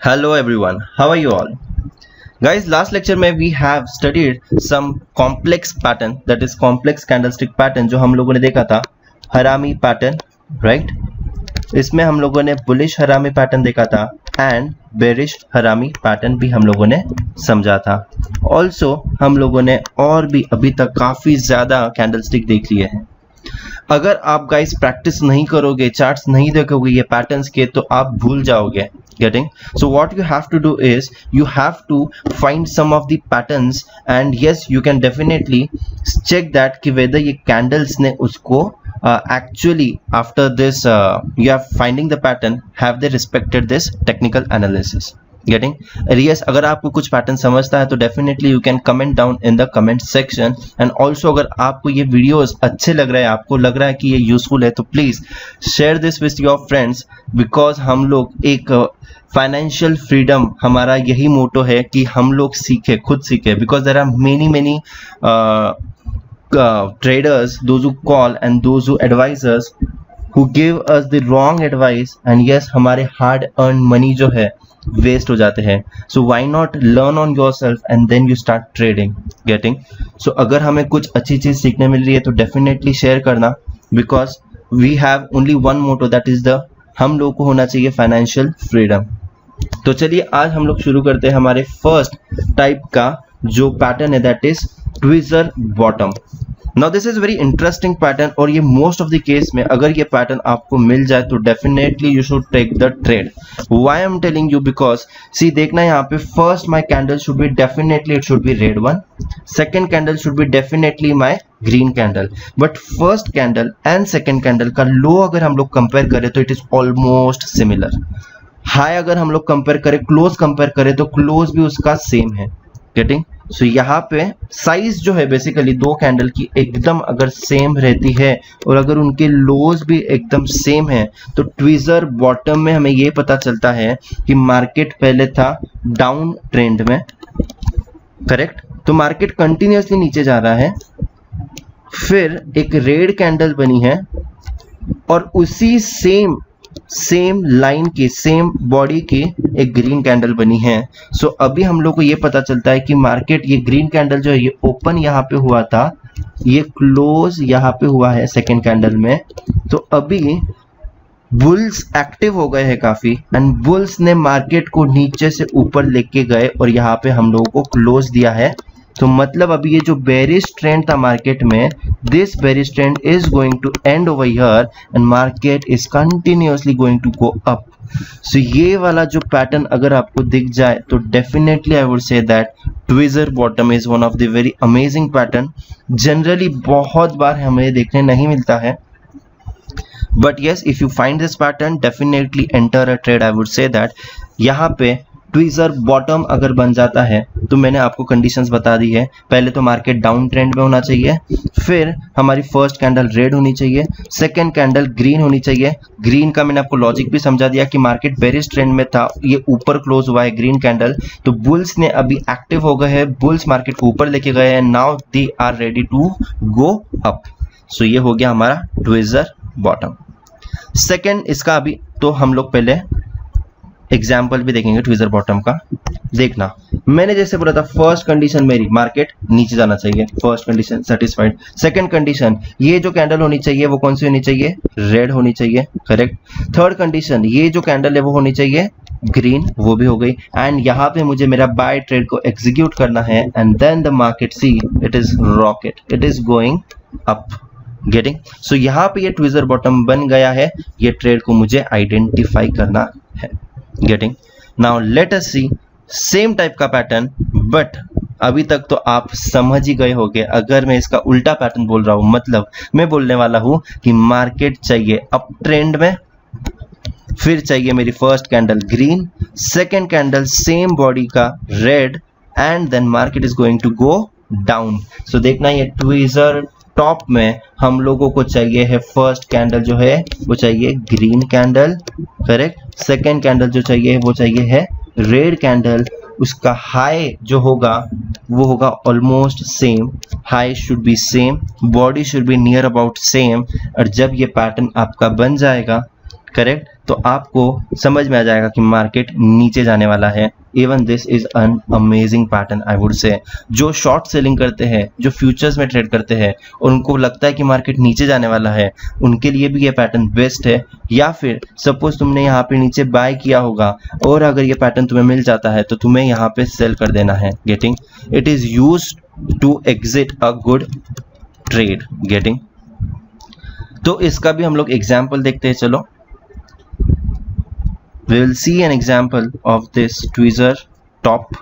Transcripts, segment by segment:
Hello everyone, how are you all? Guys, last lecture में we have studied some complex pattern, that is complex candlestick pattern जो हम लोगों ने देखा था हरामी पैटर्न, राइट? इसमें हम लोगों ने बुलिश हरामी पैटर्न देखा था एंड बेरिश हरामी पैटर्न भी हम लोगों ने समझा था। ऑल्सो हम लोगों ने और भी अभी तक काफ़ी ज़्यादा कैंडलस्टिक देख लिए हैं। अगर आप गाइस प्रैक्टिस नहीं करोगे, चार्ट्स नहीं देखोगे ये पैटर्न्स के, तो आप भूल जाओगे। Getting? So what you have to do is you have to find some of the patterns and yes you can definitely check that कि whether ये candles ने उसको actually after this you are finding the pattern, have they respected this technical analysis? Getting? Yes, अगर आपको कुछ pattern समझता है तो definitely you can comment down in the comment section and also अगर आपको ये वीडियोस अच्छे लग रहे हैं, आपको लग रहा है कि ये यूजफुल है, तो please share this with your friends because हम लोग एक फाइनेंशियल फ्रीडम, हमारा यही मोटो है कि हम लोग सीखे, खुद सीखे, because there are many traders, those who call and those who advisors who give us the wrong advice and yes हमारे hard earned money जो है वेस्ट हो जाते हैं। So why not learn on yourself and then you start trading. Getting? So अगर हमें कुछ अच्छी चीज़ सीखने मिल रही है तो डेफिनेटली शेयर करना, because we have only one motto, that is the हम लोग को होना चाहिए फाइनेंशियल फ्रीडम। तो चलिए आज हम लोग शुरू करते हैं हमारे फर्स्ट टाइप का जो पैटर्न है, that is tweezer bottom. Now this is very interesting pattern और ये मोस्ट ऑफ द केस में अगर ये पैटर्न आपको मिल जाए तो definitely you should take the trade. Why I am telling you, because see देखना यहाँ पे first my candle should be definitely it should be red one, second candle should be definitely my green candle, but first candle and second candle का low अगर हम लोग compare करें तो it is almost similar. High अगर हम लोग compare करें, क्लोज कंपेयर करें तो क्लोज भी उसका सेम है। गेटिंग? सो यहाँ पे साइज जो है बेसिकली दो कैंडल की एकदम अगर सेम रहती है और अगर उनके लोज भी एकदम सेम है तो ट्विजर बॉटम में हमें ये पता चलता है कि मार्केट पहले था डाउन ट्रेंड में, करेक्ट? तो मार्केट कंटिन्यूअसली नीचे जा रहा है, फिर एक रेड कैंडल बनी है और उसी सेम लाइन की, सेम बॉडी की एक ग्रीन कैंडल बनी है। सो अभी हम लोग को ये पता चलता है कि मार्केट, ये ग्रीन कैंडल जो है ये ओपन यहाँ पे हुआ था, ये क्लोज यहाँ पे हुआ है सेकेंड कैंडल में। तो अभी बुल्स एक्टिव हो गए हैं काफी एंड बुल्स ने मार्केट को नीचे से ऊपर लेके गए और यहाँ पे हम लोगों को क्लोज दिया है। तो मतलब अभी ये जो बेरिश ट्रेंड था मार्केट में, this bearish trend is going to end over here and market is continuously going to go up. So ये वाला जो पैटर्न अगर आपको दिख जाए तो definitely I would say that tweezer bottom is one of the very amazing pattern. Generally बहुत बार हमें देखने नहीं मिलता है, but yes if you find this pattern definitely enter a trade. I would say that यहाँ पे ट्विजर बॉटम अगर बन जाता है तो मैंने आपको कंडीशंस बता दी है। पहले तो मार्केट डाउन ट्रेंड में होना चाहिए, फिर हमारी फर्स्ट कैंडल रेड होनी चाहिए, सेकंड कैंडल ग्रीन होनी चाहिए। ग्रीन का मैंने आपको लॉजिक भी समझा दिया कि मार्केट बेरिश ट्रेंड में था, ये ऊपर क्लोज हुआ है ग्रीन कैंडल, तो बुल्स ने अभी एक्टिव हो गए हैं, बुल्स मार्केट को ऊपर लेके गए हैं, now they are ready to go up. So ये हो गया हमारा ट्विजर बॉटम। सेकेंड इसका अभी तो हम लोग पहले एग्जाम्पल भी देखेंगे ट्विजर बॉटम का। देखना, मैंने जैसे बोला था फर्स्ट कंडीशन मेरी मार्केट नीचे जाना चाहिए, first condition satisfied. Second condition ये जो कैंडल होनी चाहिए वो कौन सी होनी चाहिए? रेड होनी चाहिए, करेक्ट? थर्ड कंडीशन ये जो कैंडल है वो होनी चाहिए ग्रीन, वो भी हो गई। एंड यहाँ पे मुझे मेरा बाय ट्रेड को एग्जीक्यूट करना है and then the market see it is rocket, it is going up. Getting? So यहाँ पे ये ट्विजर बॉटम बन गया है, ये ट्रेड को मुझे आइडेंटिफाई करना है। गेटिंग? नाउ लेट अस सी सेम टाइप का पैटर्न, बट अभी तक तो आप समझ ही गए होंगे। अगर मैं इसका उल्टा पैटर्न बोल रहा हूं, मतलब मैं बोलने वाला हूं कि मार्केट चाहिए अप ट्रेंड में, फिर चाहिए मेरी first candle green, second candle same body का red and then market is going to go down. So देखना ये ट्विजर टॉप में हम लोगों को चाहिए है फर्स्ट कैंडल जो है वो चाहिए green candle, correct? Second candle जो चाहिए वो चाहिए है रेड कैंडल, उसका हाई जो होगा वो होगा almost same, high should be same, body should be near about same. और जब ये पैटर्न आपका बन जाएगा करेक्ट, तो आपको समझ में आ जाएगा कि मार्केट नीचे जाने वाला है। Even this is an amazing pattern I would से। जो शॉर्ट सेलिंग करते हैं, जो फ्यूचर्स में ट्रेड करते हैं और उनको लगता है कि मार्केट नीचे जाने वाला है, उनके लिए भी ये पैटर्न बेस्ट है। या फिर सपोज तुमने यहाँ पे नीचे बाय किया होगा और अगर ये पैटर्न तुम्हें मिल जाता है तो तुम्हें यहाँ पे सेल कर देना है। Getting, it is used to exit a good trade. Getting, तो इसका भी हम लोग एग्जाम्पल देखते हैं। चलो, we will see an example of this tweezer top।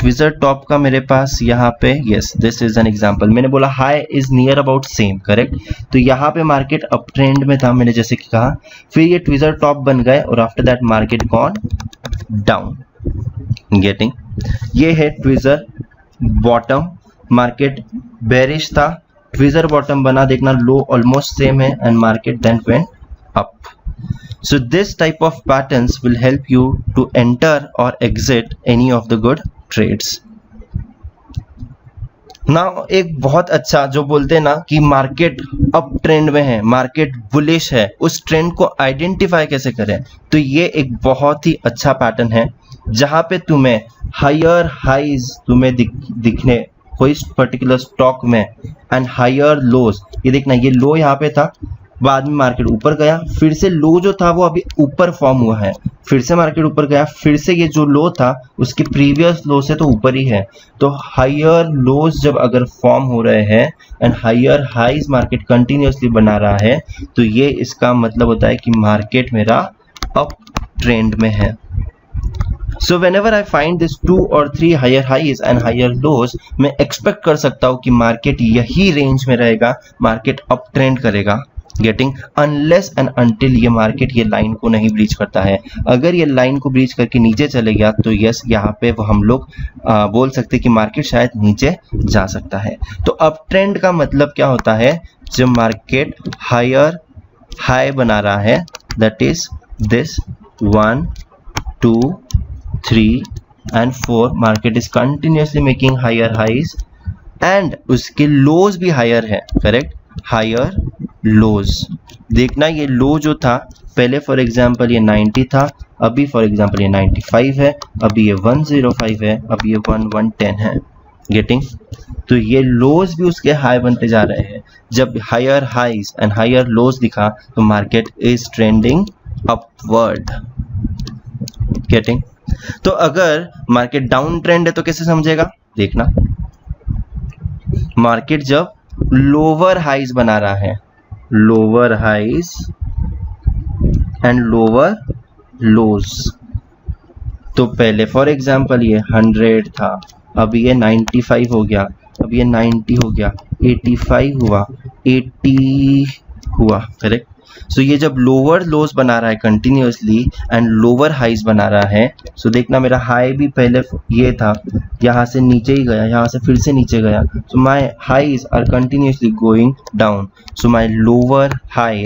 tweezer top का मेरे पास यहाँ पे yes this is an example। मैंने बोला high is near about same, correct. तो यहाँ पे मार्केट अप ट्रेंड में था, मैंने जैसे कि कहा, फिर ये tweezer top बन गए और after that market gone down. Getting, ये है tweezer bottom। मार्केट बेरिश था, tweezer bottom बना, देखना लो ऑलमोस्ट सेम है and market then went up. So this type of patterns will help you to enter or exit any of the good trades। Now एक बहुत अच्छा जो बोलते हैं ना कि मार्केट अप ट्रेंड में है, मार्केट बुलिश है, उस ट्रेंड को आइडेंटिफाई कैसे करें, तो ये एक बहुत ही अच्छा पैटर्न है जहां पे तुम्हें हायर हाइज तुम्हें दिखने कोई पर्टिकुलर स्टॉक में एंड हायर लोज। ये देखना, ये लो यहाँ पे था, बाद में मार्केट ऊपर गया, फिर से लो जो था वो अभी ऊपर फॉर्म हुआ है, फिर से मार्केट ऊपर गया, फिर से ये जो लो था उसके प्रीवियस लो से तो ऊपर ही है। तो हायर लोज जब अगर फॉर्म हो रहे हैं and higher highs market continuously बना रहा है, तो ये इसका मतलब होता है कि मार्केट मेरा अप ट्रेंड में है। So whenever I find this 2 or 3 higher highs and higher lows, मैं एक्सपेक्ट कर सकता हूँ कि मार्केट यही रेंज में रहेगा, मार्केट अप ट्रेंड करेगा। गेटिंग, अनलेस एंड अनटिल ये मार्केट ये लाइन को नहीं ब्रीच करता है। अगर ये लाइन को ब्रीच करके नीचे चले गया तो यस, यहाँ पे वो हम लोग बोल सकते हैं कि मार्केट शायद नीचे जा सकता है। तो अप ट्रेंड का मतलब क्या होता है, जब मार्केट हायर हाई बना रहा है, that is this 1 2 3 and 4, market is continuously making higher highs and उसके लोज भी हायर है, करेक्ट, हायर लोज। देखना, ये लो जो था पहले फॉर एग्जांपल ये 90 था, अभी फॉर एग्जांपल ये 95 है, अभी ये 105 है, अभी ये 110 है। गेटिंग, तो ये लोज भी उसके हाई बनते जा रहे हैं। जब higher highs and higher lows दिखा तो market is trending upward. Getting, तो अगर मार्केट डाउन ट्रेंड है तो कैसे समझेगा, देखना, मार्केट जब लोअर हाइज बना रहा है, lower highs and lower lows, तो पहले फॉर एग्जांपल ये 100 था, अभी ये 95 हो गया, अभी ये 90 हो गया, 85 हुआ, 80 हुआ, करेक्ट। सो ये जब लोअर लोज बना रहा है कंटिन्यूसली एंड लोअर हाइज बना रहा है, सो देखना मेरा हाई भी पहले ये था, यहाँ से नीचे ही गया, यहाँ से फिर से नीचे गया, so my highs are continuously going down. So my lower high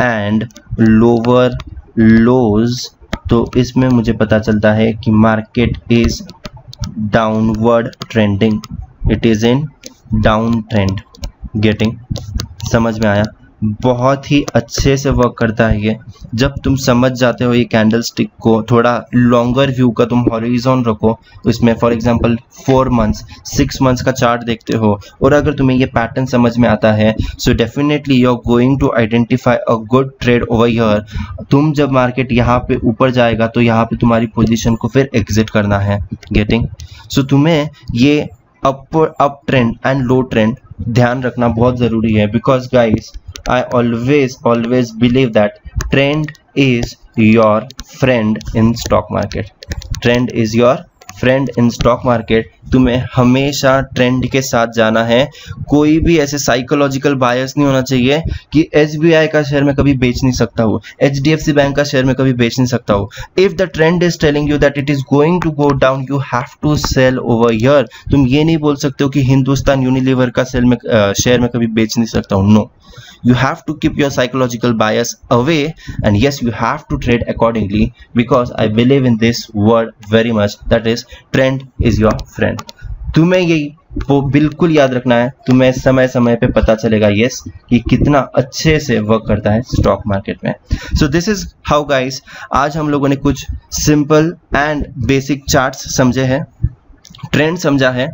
and lower lows, तो इसमें मुझे पता चलता है कि market is downward trending, it is in down trend. Getting, समझ में आया, बहुत ही अच्छे से वर्क करता है ये। जब तुम समझ जाते हो ये कैंडल स्टिक को, थोड़ा लॉन्गर व्यू का तुम हॉरिजॉन रखो, इसमें फॉर एग्जांपल 4 मंथ्स 6 मंथ्स का चार्ट देखते हो और अगर तुम्हें ये पैटर्न समझ में आता है, so definitely you are going to identify a good trade over here. तुम जब मार्केट यहाँ पे ऊपर जाएगा तो यहाँ पे तुम्हारी पोजीशन को फिर एग्जिट करना है। गेटिंग, सो तुम्हें ये up trend and low trend ध्यान रखना बहुत ज़रूरी है, because guys I always believe that trend is your friend in stock market. Trend is your friend in stock market। तुम्हें हमेशा ट्रेंड के साथ जाना है। कोई भी ऐसे साइकोलॉजिकल बायस नहीं होना चाहिए कि SBI का शेयर में कभी बेच नहीं सकता हूँ, HDFC बैंक का शेयर में कभी बेच नहीं सकता हूँ। If the trend is telling you that it is going to go down, you have to sell over here. तुम ये नहीं बोल सकते हो कि हिंदुस्तान यूनिलीवर का शेयर में कभी बेच नहीं सकता हूँ। No, you have to keep your psychological bias away and yes, you have to trade accordingly, because I believe in this word very much, that is trend is your friend। तुम्हें ये वो बिल्कुल याद रखना है, तुम्हें समय समय पे पता चलेगा यस कि कितना अच्छे से वर्क करता है स्टॉक मार्केट में। So this is how guys, आज हम लोगों ने कुछ सिंपल एंड बेसिक चार्ट्स समझे हैं, ट्रेंड समझा है।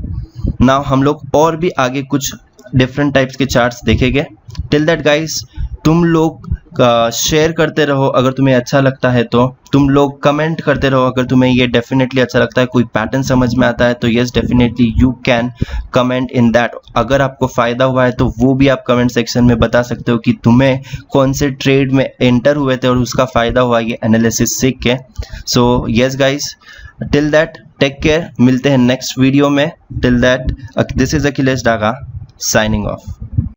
नाउ हम लोग और भी आगे कुछ डिफरेंट टाइप्स के चार्ट्स देखेंगे। टिल दैट गाइस, तुम लोग शेयर करते रहो अगर तुम्हें अच्छा लगता है, तो तुम लोग कमेंट करते रहो अगर तुम्हें ये डेफिनेटली अच्छा लगता है, कोई पैटर्न समझ में आता है तो yes definitely you can comment in that. अगर आपको फ़ायदा हुआ है तो वो भी आप कमेंट सेक्शन में बता सकते हो कि तुम्हें कौन से ट्रेड में एंटर हुए थे और उसका फ़ायदा हुआ ये एनालिसिस सीख के। So yes guys, till that take care, मिलते हैं नेक्स्ट वीडियो में। Till that this is Akhilesh Daga signing of.